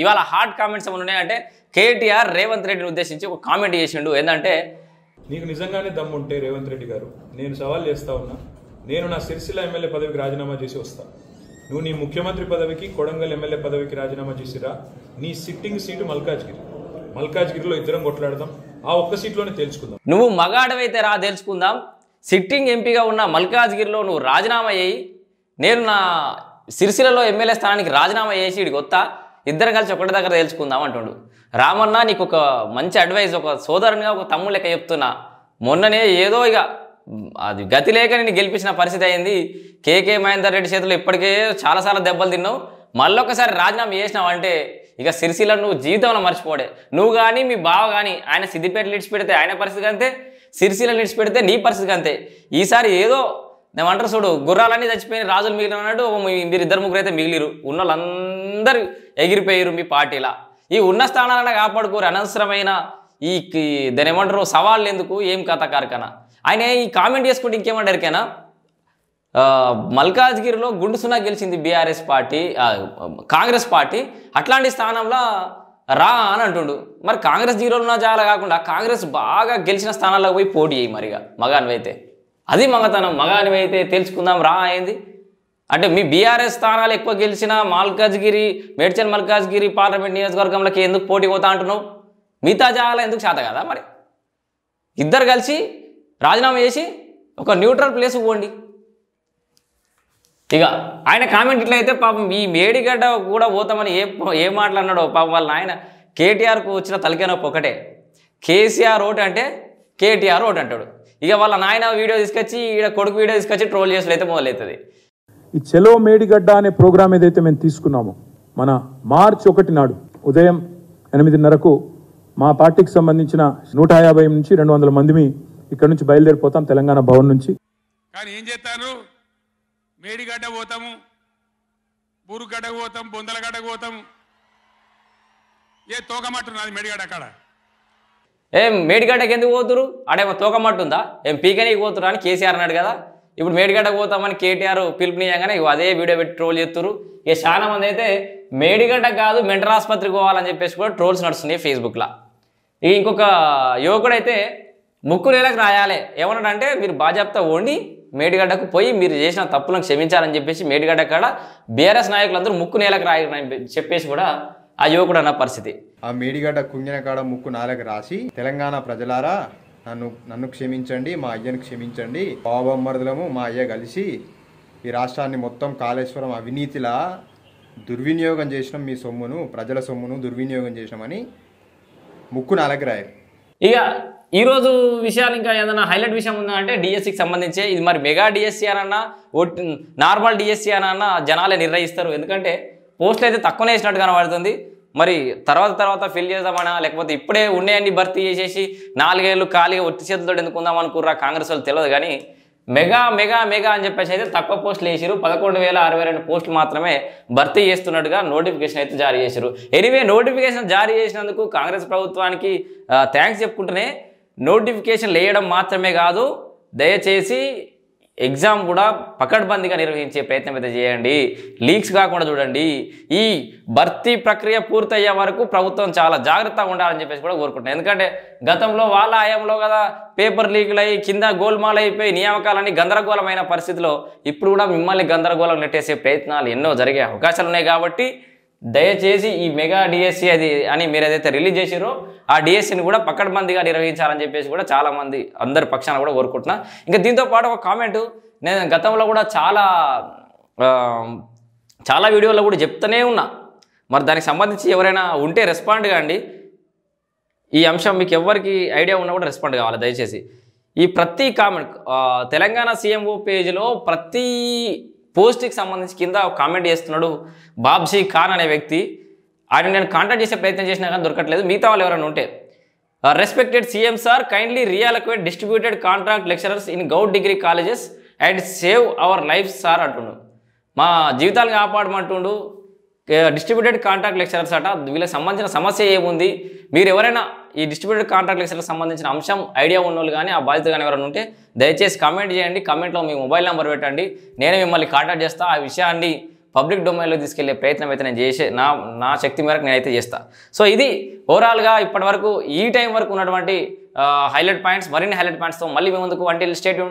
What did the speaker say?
ఇవాళ hot comments ఏమైనా ఉన్నాయంటే కేటీఆర్ రేవంత్ రెడ్డిని ఉద్దేశించి ఒక కామెంట్ చేసిండు. ఏంటంటే, నీకు నిజంగానే దమ్ముంటే రేవంత్ రెడ్డి గారు, నేను సవాల్ చేస్తా ఉన్నా, నేను నా సిరిసిల్ల ఎమ్మెల్యే పదవికి రాజీనామా చేసి వస్తా. నువ్వు నీ ముఖ్యమంత్రి పదవికి, కొడంగల్ ఎమ్మెల్యే పదవికి రాజీనామా చేసిరా. నీ సిట్టింగ్ సీటు మల్కాజ్గిరిలో ఇద్దరం కొట్లాడదాం, ఆ ఒక్క సీట్లోనే తేల్చుకుందాం. నువ్వు మగాడవైతే రా తేల్చుకుందాం. సిట్టింగ్ ఎంపీగా ఉన్న మల్కాజ్గిరిలో నువ్వు రాజీనామా చేయి, నేను నా సిరిసిల్లలో ఎమ్మెల్యే స్థానానికి రాజీనామా చేసి ఇడికి వస్తా, ఇద్దరం కలిసి ఒకటి దగ్గర తేల్చుకుందాం అంటుండు. రామన్న, నీకు ఒక మంచి అడ్వైజ్, ఒక సోదరునిగా ఒక తమ్ముడు లెక్క చెప్తున్నా. మొన్ననే ఏదో ఇక అది గతి లేక నేను గెలిపించిన పరిస్థితి అయింది. కేకే మహేందర్ రెడ్డి చేతులు ఇప్పటికే చాలాసార్లు దెబ్బలు తిన్నావు. మళ్ళొకసారి రాజీనామా చేసినావు అంటే ఇక సిరిసిల్ల నువ్వు జీవితంలో మర్చిపోడే. నువ్వు కానీ మీ బావ కానీ ఆయన సిద్దిపేట లిడిచిపెడితే ఆయన పరిస్థితి అంతే, సిరిసిల్ల లిడిచిపెడితే నీ పరిస్థితి అంతే. ఈసారి ఏదో నేమంటారు చూడు, గుర్రాలన్నీ చచ్చిపోయిన రాజులు మిగిలిన అన్నట్టు మీరు ఇద్దరు ముగ్గురు అయితే మిగిలిరు, ఉన్న వాళ్ళందరూ ఎగిరిపోయారు మీ పార్టీలా. ఈ ఉన్న స్థానాలను కాపాడుకోరు, అనవసరమైన ఈ దాని ఏమంటారు సవాళ్ళు ఎందుకు, ఏం కథ కార్ఖానా. ఆయన ఈ కామెంట్ చేసుకుంటే ఇంకేమంటారు ఎరికైనా, మల్కాజ్గిరిలో గుండు సున్నా గెలిచింది బీఆర్ఎస్ పార్టీ, కాంగ్రెస్ పార్టీ, అట్లాంటి స్థానంలో రా అని అంటుండు. మరి కాంగ్రెస్ జీరోలు ఉన్న చాలా కాకుండా కాంగ్రెస్ బాగా గెలిచిన స్థానాలకు పోయి పోటీ చేయి మరిగా మగానివైతే. అది మగతనం. మగానివైతే తెలుసుకుందాం రా అయింది అంటే మీ బీఆర్ఎస్ స్థానాలు ఎక్కువ గెలిచిన మల్కాజ్గిరి, మేడ్చల్ మల్కాజ్గిరి పార్లమెంట్ నియోజకవర్గంలోకి ఎందుకు పోటీ పోతా అంటున్నావు? మిగతా జాగాలో ఎందుకు చేత కదా? మరి ఇద్దరు కలిసి రాజీనామా చేసి ఒక న్యూట్రల్ ప్లేస్ పోండి. ఇక ఆయన కామెంట్ ఇట్లయితే పాపం ఈ మేడిగడ్డ కూడా పోతామని ఏ మాట్లాడినాడో పాపం వాళ్ళ ఆయన కేటీఆర్కు వచ్చిన తలకేనొప్పి ఒకటే, కేసీఆర్ ఓటు అంటే కేటీఆర్ ఓటు అంటాడు. ఇక వాళ్ళ నాయన వీడియో తీసుకొచ్చి ఈడ కొడుకు వీడియో తీసుకొచ్చి ట్రోల్ చేసుడు అయితే మొదలవుతుంది. ఈ చెలో మేడిగడ్డ అనే ప్రోగ్రాం ఏదైతే మేము తీసుకున్నామో మన మార్చి 1 నాడు ఉదయం 8:30కు మా పార్టీకి సంబంధించిన 150 నుంచి 200 మంది ఇక్కడ నుంచి బయలుదేరిపోతాం తెలంగాణ భవన్ నుంచి. కానీ ఏం చేస్తాను, మేడిగడ్డ పోతాము, బూరుగడ్డ పోతాం, బొందలగడ్డ పోతాము, ఏ తోకమట్టున్నది మేడిగడ్డ అక్కడ. ఏం మేడిగడ్డకి ఎందుకు పోతురు? ఆడేమో తోకమట్టుందా? ఏం పీకనీకి పోతురు అని కేసీఆర్ అన్నాడు కదా. ఇప్పుడు మేడిగడ్డకు పోతామని కేటీఆర్ పిలుపునియంగానే అదే వీడియో పెట్టి ట్రోల్ చేస్తున్నారు. ఇక చాలా మంది అయితే మేడిగడ్డ కాదు మెంటల్ ఆసుపత్రికి పోవాలని చెప్పేసి కూడా ట్రోల్స్ నడుస్తున్నాయి ఫేస్బుక్లో. ఇంకొక యువకుడు అయితే ముక్కు నేలకు రాయాలి ఏమన్నాడంటే, మీరు బాజాప్తా ఓండి మేడిగడ్డకు పోయి మీరు చేసిన తప్పులను క్షమించాలని చెప్పేసి మేడిగడ్డ కాడ బీఆర్ఎస్ నాయకులందరూ ముక్కు నేలకు రాయాలని చెప్పేసి కూడా ఆ యువకుడు అన్న పరిస్థితి. ఆ మేడిగడ్డ కుంగిన కాడ ముక్కు నాలకు రాసి, తెలంగాణ ప్రజలారా నన్ను క్షమించండి, మా అయ్యను క్షమించండి, బావబొమ్మరుదులము మా అయ్య కలిసి ఈ రాష్ట్రాన్ని మొత్తం కాళేశ్వరం అవినీతిలా దుర్వినియోగం చేసినాం, మీ సొమ్మును ప్రజల సొమ్మును దుర్వినియోగం చేసినామని ముక్కు నాలకు రాయారు. ఇక ఈరోజు విషయాలు ఇంకా ఏదైనా హైలైట్ విషయం ఉందా అంటే డిఎస్సికి సంబంధించి ఇది మరి మెగా డిఎస్సి అనన్నా నార్మల్ డిఎస్సి అనన్నా జనాలే నిర్ణయిస్తారు. ఎందుకంటే పోస్టులు అయితే తక్కువనే వేసినట్టు కనబడుతుంది. మరి తర్వాత ఫిల్ చేద్దామనా, లేకపోతే ఇప్పుడే ఉన్నాయన్ని భర్తీ చేసేసి 4 ఏళ్ళు ఖాళీగా ఒట్టి చేతులతో ఎందుకుందాం అనుకుర్రా కాంగ్రెస్ వాళ్ళు తెలియదు. కానీ మెగా అని చెప్పేసి అయితే తక్కువ పోస్టులు వేసారు. 11,062 పోస్టులు మాత్రమే భర్తీ చేస్తున్నట్టుగా నోటిఫికేషన్ అయితే జారీ చేశారు. ఎనీవే నోటిఫికేషన్ జారీ చేసినందుకు కాంగ్రెస్ ప్రభుత్వానికి థ్యాంక్స్ చెప్పుకుంటూనే, నోటిఫికేషన్ వేయడం మాత్రమే కాదు, దయచేసి ఎగ్జామ్ కూడా పకడ్బందీగా నిర్వహించే ప్రయత్నం అయితే చేయండి, లీక్స్ కాకుండా చూడండి. ఈ భర్తీ ప్రక్రియ పూర్తయ్యే వరకు ప్రభుత్వం చాలా జాగ్రత్తగా ఉండాలని చెప్పేసి కూడా కోరుకుంటున్నాను. ఎందుకంటే గతంలో వాళ్ళ హయాంలో కదా పేపర్ లీకులు అయ్యి కింద గోల్మాల్ అయిపోయి నియామకాలన్నీ గందరగోళమైన పరిస్థితిలో ఇప్పుడు కూడా మిమ్మల్ని గందరగోళం నెట్టేసే ప్రయత్నాలు ఎన్నో జరిగే అవకాశాలు ఉన్నాయి. కాబట్టి దయచేసి ఈ మెగా డిఎస్సి అది అని మీరు ఏదైతే రిలీజ్ చేసారో ఆ డిఎస్సిని కూడా పకడ్బందీగా నిర్వహించాలని చెప్పేసి కూడా చాలామంది అందరి పక్షాన కూడా కోరుకుంటున్నా. ఇంకా దీంతో పాటు ఒక కామెంట్, నేను గతంలో కూడా చాలా వీడియోలో కూడా చెప్తూనే ఉన్నా, మరి దానికి సంబంధించి ఎవరైనా ఉంటే రెస్పాండ్ కాండి. ఈ అంశం మీకు ఎవరికి ఐడియా ఉన్నా కూడా రెస్పాండ్ కావాలి దయచేసి. ఈ ప్రతి కామెంట్ తెలంగాణ సీఎంఓ పేజీలో ప్రతి పోస్ట్కి సంబంధించి కింద కామెంట్ చేస్తున్నాడు బాబ్జీ ఖాన్ అనే వ్యక్తి. ఆయన నేను కాంటాక్ట్ చేసే ప్రయత్నం చేసినా కానీ దొరకట్లేదు. మిగతా వాళ్ళు ఎవరైనా ఉంటే, respected CM sir, kindly reallocate distributed contract lecturers in govt degree colleges and save our life sir అంటుండు. మా జీవితాలు కాపాడమంటుండు. డిస్ట్రిబ్యూటెడ్ కాంట్రాక్ట్ లెక్చరర్స్ అట. వీళ్ళకి సంబంధించిన సమస్య ఏముంది? మీరు ఎవరైనా ఈ డిస్ట్రిబ్యూటెడ్ కాంట్రాక్ట్ లెక్చర్లకు సంబంధించిన అంశం ఐడియా ఉన్నోళ్ళు కానీ ఆ బాధ్యత కానీ ఎవరైనా ఉంటే దయచేసి కామెంట్ చేయండి. కామెంట్లో మీ మొబైల్ నెంబర్ పెట్టండి, నేనే మిమ్మల్ని కాంటాక్ట్ చేస్తా. ఆ విషయాన్ని పబ్లిక్ డొమైన్లో తీసుకెళ్లే ప్రయత్నం అయితే నేను చేసే నా శక్తి మేరకు నేనైతే చేస్తా. సో ఇది ఓవరాల్గా ఇప్పటి వరకు ఈ టైం వరకు ఉన్నటువంటి హైలైట్ పాయింట్స్. మరిన్ని హైలైట్ పాయింట్స్తో మళ్ళీ మీ ముందుకు. Until stay tuned.